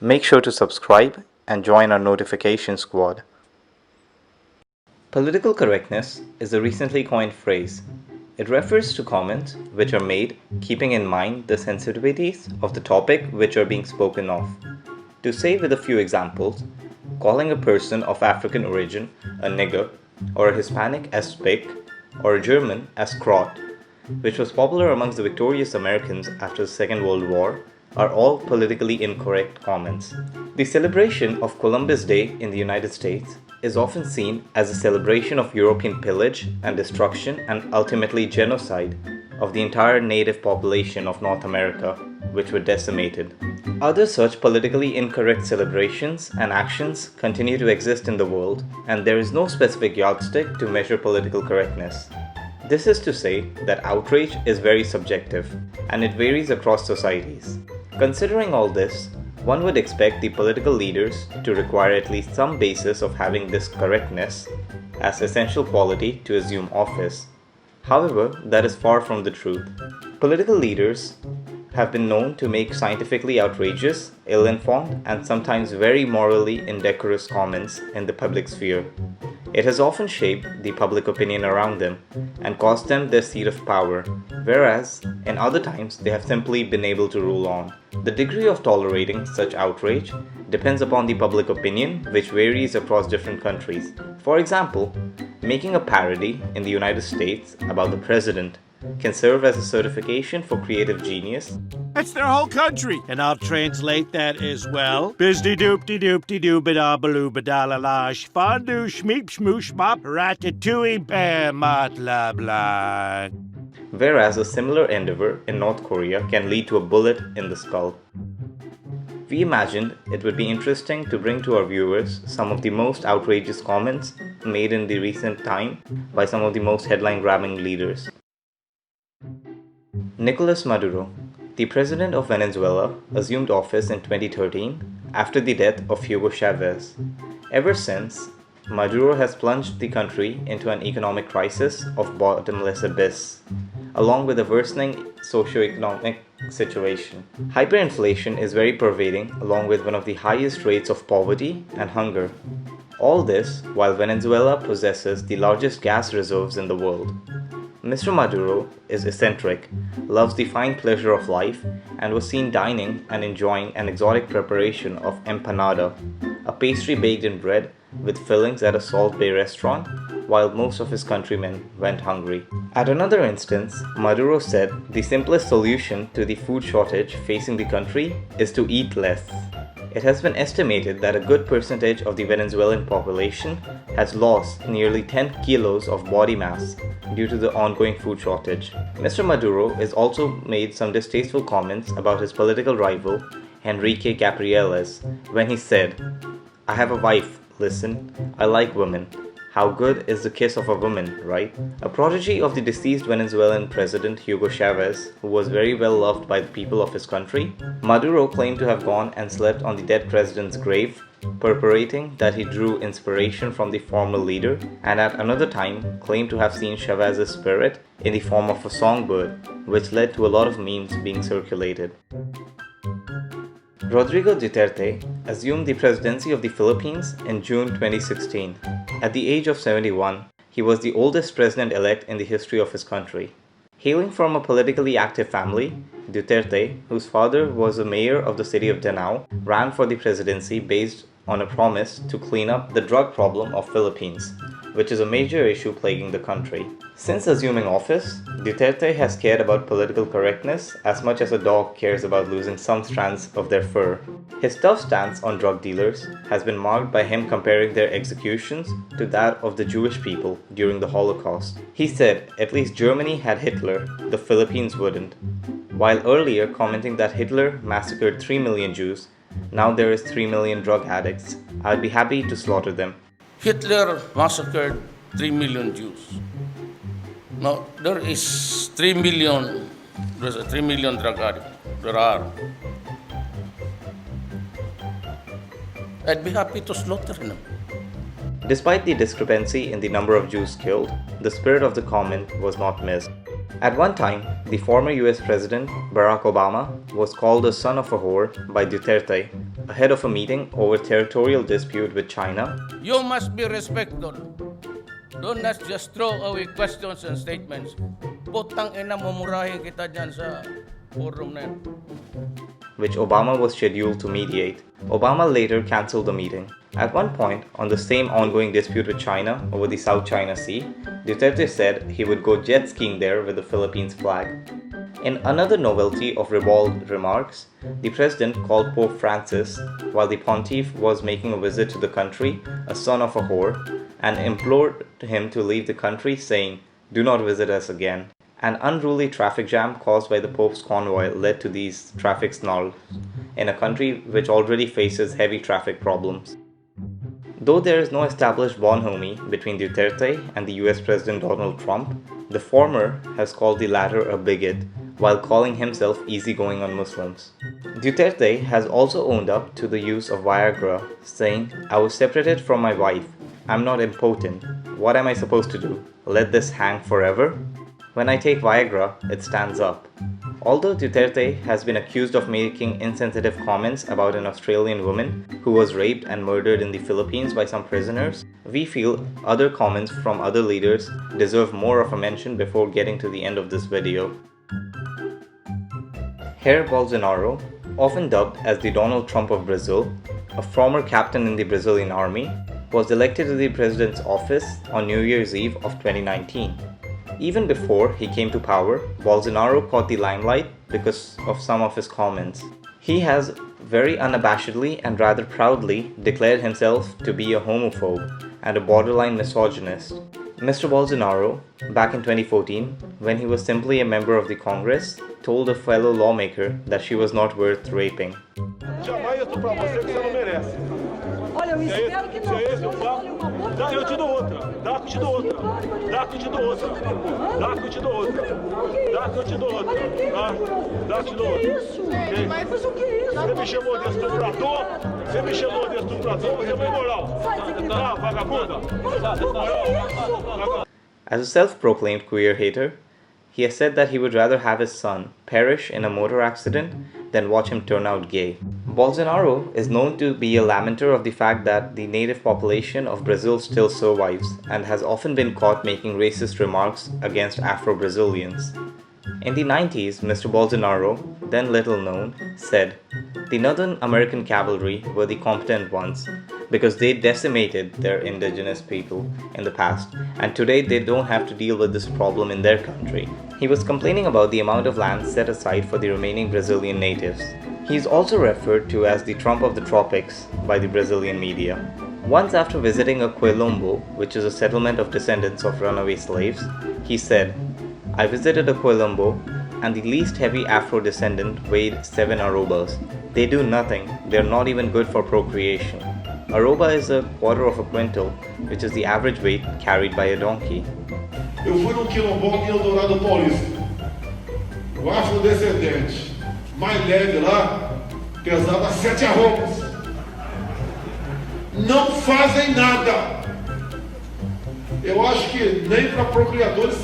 Make sure to subscribe and join our notification squad. Political correctness is a recently coined phrase. It refers to comments which are made keeping in mind the sensitivities of the topic which are being spoken of. To say with a few examples, calling a person of African origin a nigger, or a Hispanic as spick, or a German as crot, which was popular amongst the victorious Americans after the Second World War, are all politically incorrect comments. The celebration of Columbus Day in the United States is often seen as a celebration of European pillage and destruction and ultimately genocide of the entire native population of North America, which were decimated. Other such politically incorrect celebrations and actions continue to exist in the world, and there is no specific yardstick to measure political correctness. This is to say that outrage is very subjective, and it varies across societies. Considering all this, one would expect the political leaders to require at least some basis of having this correctness as essential quality to assume office. However, that is far from the truth. Political leaders have been known to make scientifically outrageous, ill-informed, and sometimes very morally indecorous comments in the public sphere. It has often shaped the public opinion around them and cost them their seat of power, whereas in other times they have simply been able to rule on. The degree of tolerating such outrage depends upon the public opinion, which varies across different countries. For example, making a parody in the United States about the president can serve as a certification for creative genius. That's their whole country. And I'll translate that as well. Bizdy doopty doopty doo bada baloo badalalash fondue schmeep schmoosh bop ratatouille bam blah blah. Whereas a similar endeavor in North Korea can lead to a bullet in the skull. We imagined it would be interesting to bring to our viewers some of the most outrageous comments made in the recent time by some of the most headline-grabbing leaders. Nicolas Maduro, the president of Venezuela, assumed office in 2013 after the death of Hugo Chavez. Ever since, Maduro has plunged the country into an economic crisis of bottomless abyss, along with a worsening socio-economic situation. Hyperinflation is very pervading, along with one of the highest rates of poverty and hunger. All this while Venezuela possesses the largest gas reserves in the world. Mr. Maduro is eccentric, loves the fine pleasure of life, and was seen dining and enjoying an exotic preparation of empanada, a pastry baked in bread with fillings at a Salt Bay restaurant, while most of his countrymen went hungry. At another instance, Maduro said the simplest solution to the food shortage facing the country is to eat less. It has been estimated that a good percentage of the Venezuelan population has lost nearly 10 kilos of body mass due to the ongoing food shortage. Mr. Maduro has also made some distasteful comments about his political rival, Enrique Capriles, when he said, "I have a wife, listen, I like women. How good is the kiss of a woman, right?" A prodigy of the deceased Venezuelan President Hugo Chavez, who was very well loved by the people of his country, Maduro claimed to have gone and slept on the dead president's grave, perpetrating that he drew inspiration from the former leader, and at another time claimed to have seen Chavez's spirit in the form of a songbird, which led to a lot of memes being circulated. Rodrigo Duterte assumed the presidency of the Philippines in June 2016. At the age of 71, he was the oldest president-elect in the history of his country. Hailing from a politically active family, Duterte, whose father was a mayor of the city of Danao, ran for the presidency based on a promise to clean up the drug problem of Philippines, which is a major issue plaguing the country. Since assuming office, Duterte has cared about political correctness as much as a dog cares about losing some strands of their fur. His tough stance on drug dealers has been marked by him comparing their executions to that of the Jewish people during the Holocaust. He said at least Germany had Hitler, the Philippines wouldn't, while earlier commenting that Hitler massacred 3 million Jews. Now there is 3 million drug addicts. I'd be happy to slaughter them. Hitler massacred 3 million Jews. Now, there's a 3 million drug addicts. There are. I'd be happy to slaughter them. Despite the discrepancy in the number of Jews killed, the spirit of the comment was not missed. At one time, the former US President Barack Obama was called a son of a whore by Duterte ahead of a meeting over territorial dispute with China. You must be respected. Do not just throw away questions and statements. Putang ina, mumurahin kita dyan sa forum na yan. Which Obama was scheduled to mediate. Obama later cancelled the meeting. At one point, on the same ongoing dispute with China over the South China Sea, Duterte said he would go jet skiing there with the Philippines flag. In another novelty of ribald remarks, the president called Pope Francis, while the pontiff was making a visit to the country, a son of a whore, and implored him to leave the country, saying, "Do not visit us again." An unruly traffic jam caused by the Pope's convoy led to these traffic snarls in a country which already faces heavy traffic problems. Though there is no established bonhomie between Duterte and the US President Donald Trump, the former has called the latter a bigot, while calling himself easygoing on Muslims. Duterte has also owned up to the use of Viagra, saying, "I was separated from my wife. I'm not impotent. What am I supposed to do? Let this hang forever? When I take Viagra, it stands up." Although Duterte has been accused of making insensitive comments about an Australian woman who was raped and murdered in the Philippines by some prisoners, we feel other comments from other leaders deserve more of a mention before getting to the end of this video. Jair Bolsonaro, often dubbed as the Donald Trump of Brazil, a former captain in the Brazilian army, was elected to the president's office on New Year's Eve of 2019. Even before he came to power, Bolsonaro caught the limelight because of some of his comments. He has very unabashedly and rather proudly declared himself to be a homophobe and a borderline misogynist. Mr. Bolsonaro, back in 2014, when he was simply a member of the Congress, told a fellow lawmaker that she was not worth raping. Jamais eu tô pra você que você não merece. Olha, eu espero que não. Se é esse o papo, dá, eu te dou outra. Dá que eu te dou outra. Dá que eu te dou outra. Dá que eu te dou outra. Dá que eu te dou outra. Dá que eu te dou outra. Mas o que é isso? Você me chamou de estuprador? Você me chamou de estuprador? Você é uma imoral. Tá, vagabunda? As a self-proclaimed queer hater, he has said that he would rather have his son perish in a motor accident than watch him turn out gay. Bolsonaro is known to be a lamenter of the fact that the native population of Brazil still survives and has often been caught making racist remarks against Afro-Brazilians. In the 90s, Mr. Bolsonaro, then little known, said, "The Northern American cavalry were the competent ones because they decimated their indigenous people in the past, and today they don't have to deal with this problem in their country." He was complaining about the amount of land set aside for the remaining Brazilian natives. He is also referred to as the Trump of the tropics by the Brazilian media. Once after visiting a Quilombo, which is a settlement of descendants of runaway slaves, he said, "I visited a Quilombo and the least heavy Afro-descendant weighed 7 arrobas. They do nothing, they're not even good for procreation. Arroba is a quarter of a quintal, which is the average weight carried by a donkey." Eu fui num quilombola em Eldorado Paulista. O afrodescendente mais leve lá pesava 7 arrobas. Não fazem nada. Eu acho que nem para procriadores.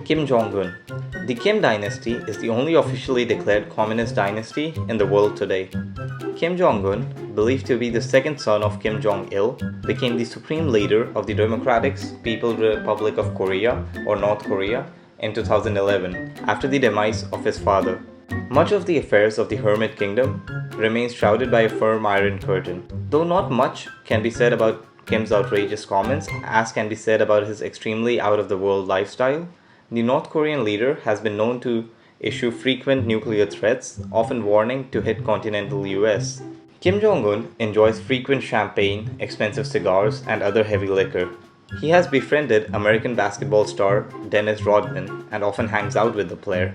Kim Jong-Un. The Kim dynasty is the only officially declared communist dynasty in the world today. Kim Jong-un, believed to be the second son of Kim Jong-il, became the supreme leader of the Democratic People's Republic of Korea, or North Korea, in 2011, after the demise of his father. Much of the affairs of the Hermit Kingdom remains shrouded by a firm iron curtain. Though not much can be said about Kim's outrageous comments, as can be said about his extremely out-of-the-world lifestyle, the North Korean leader has been known to issue frequent nuclear threats, often warning to hit continental US. Kim Jong-un enjoys frequent champagne, expensive cigars, and other heavy liquor. He has befriended American basketball star Dennis Rodman and often hangs out with the player.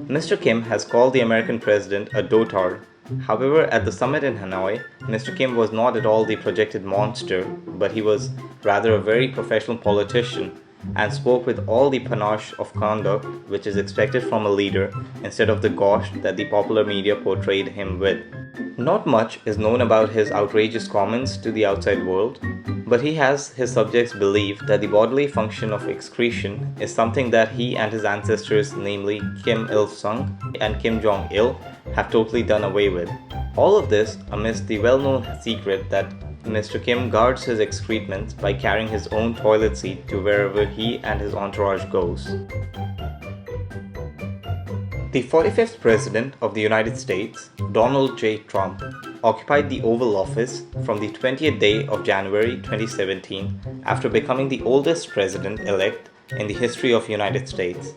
Mr. Kim has called the American president a dotard. However, at the summit in Hanoi, Mr. Kim was not at all the projected monster, but he was rather a very professional politician and spoke with all the panache of conduct which is expected from a leader instead of the gauche that the popular media portrayed him with. Not much is known about his outrageous comments to the outside world, but he has his subjects believe that the bodily function of excretion is something that he and his ancestors, namely Kim Il-sung and Kim Jong-il, have totally done away with. All of this amidst the well-known secret that Mr. Kim guards his excrements by carrying his own toilet seat to wherever he and his entourage goes. The 45th President of the United States, Donald J. Trump, occupied the Oval Office from the 20th day of January 2017 after becoming the oldest president-elect in the history of the United States.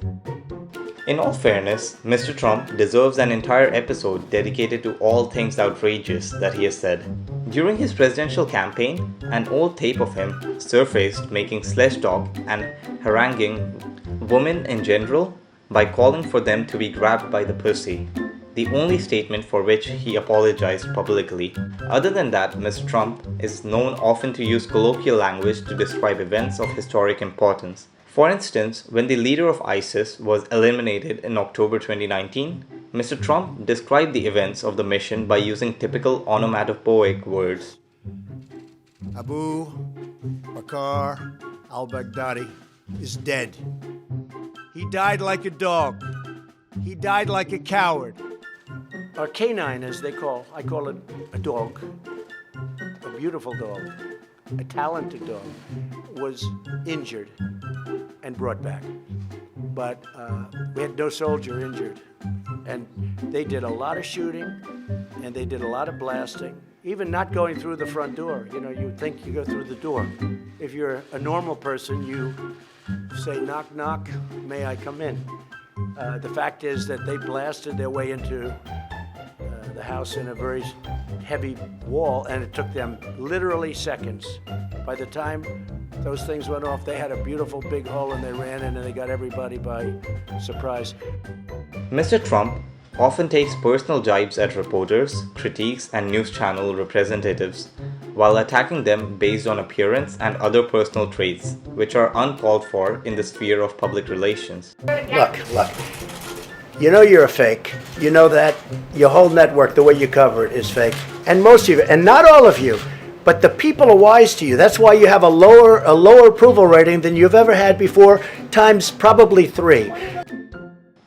In all fairness, Mr. Trump deserves an entire episode dedicated to all things outrageous that he has said. During his presidential campaign, an old tape of him surfaced making sledge talk and haranguing women in general by calling for them to be grabbed by the pussy, the only statement for which he apologized publicly. Other than that, Mr. Trump is known often to use colloquial language to describe events of historic importance. For instance, when the leader of ISIS was eliminated in October 2019, Mr. Trump described the events of the mission by using typical onomatopoeic words. Abu Bakr al-Baghdadi is dead. He died like a dog. He died like a coward. Or canine, as they call. I call it a dog. A beautiful dog. A talented dog. Was injured and brought back. But we had no soldier injured. And they did a lot of shooting, and they did a lot of blasting, even not going through the front door. You know, you think you go through the door. If you're a normal person, you say, knock, knock, may I come in? The fact is that they blasted their way into the house in a very heavy wall, and it took them literally seconds. By the time those things went off, they had a beautiful big hole, and they ran in and they got everybody by surprise. Mr. Trump often takes personal jibes at reporters, critiques, and news channel representatives while attacking them based on appearance and other personal traits, which are uncalled for in the sphere of public relations. Look. You know you're a fake. You know that your whole network, the way you cover it, is fake. And most of you, and not all of you, but the people are wise to you. That's why you have a lower approval rating than you've ever had before, times probably 3.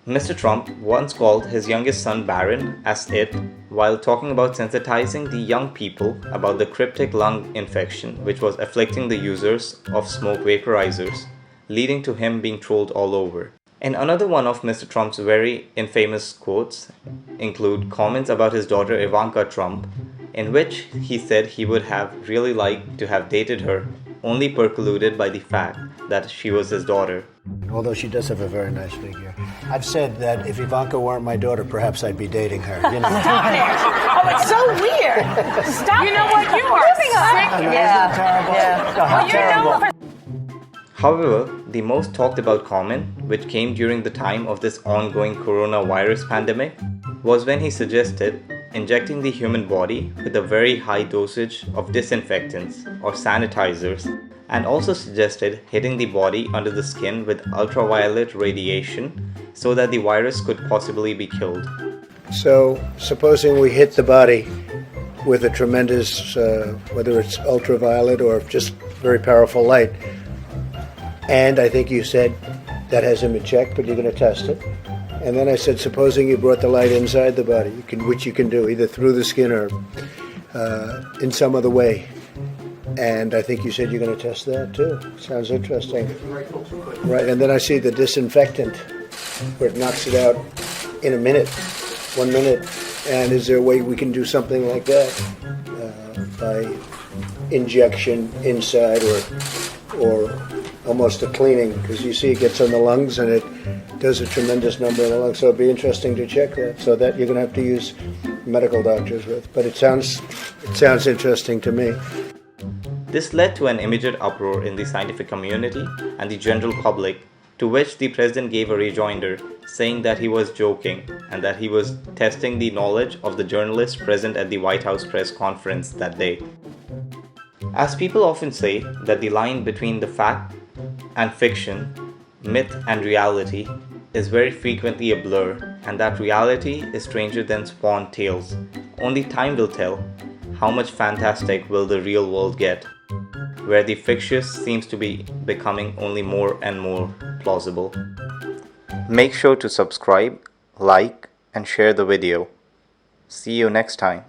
Mr. Trump once called his youngest son Barron as it while talking about sensitizing the young people about the cryptic lung infection which was afflicting the users of smoke vaporizers, leading to him being trolled all over. And another one of Mr. Trump's very infamous quotes include comments about his daughter Ivanka Trump, in which he said he would have really liked to have dated her, only percoluded by the fact that she was his daughter. Although she does have a very nice figure. I've said that if Ivanka weren't my daughter, perhaps I'd be dating her. You know? Stop it. Oh, it's so weird. Stop. You know what? You are sick. Isn't it terrible? Yeah. No, how terrible. However, the most talked about comment, which came during the time of this ongoing coronavirus pandemic, was when he suggested injecting the human body with a very high dosage of disinfectants or sanitizers, and also suggested hitting the body under the skin with ultraviolet radiation so that the virus could possibly be killed. So, supposing we hit the body with a tremendous, whether it's ultraviolet or just very powerful light, and I think you said that hasn't been checked, but you're going to test it. And then I said, supposing you brought the light inside the body, which you can do either through the skin or in some other way. And I think you said you're going to test that too. Sounds interesting. Right, and then I see the disinfectant, where it knocks it out in a minute, 1 minute. And is there a way we can do something like that by injection inside or almost a cleaning? Because you see it gets on the lungs and it does a tremendous number in the lungs. So it'd be interesting to check that. So that you're going to have to use medical doctors with. But it sounds interesting to me. This led to an immediate uproar in the scientific community and the general public, to which the president gave a rejoinder, saying that he was joking and that he was testing the knowledge of the journalists present at the White House press conference that day. As people often say that the line between the fact and fiction, myth and reality, is very frequently a blur, and that reality is stranger than swan tales. Only time will tell how much fantastic will the real world get. where the fictitious seems to be becoming only more and more plausible. Make sure to subscribe, like, and share the video. See you next time.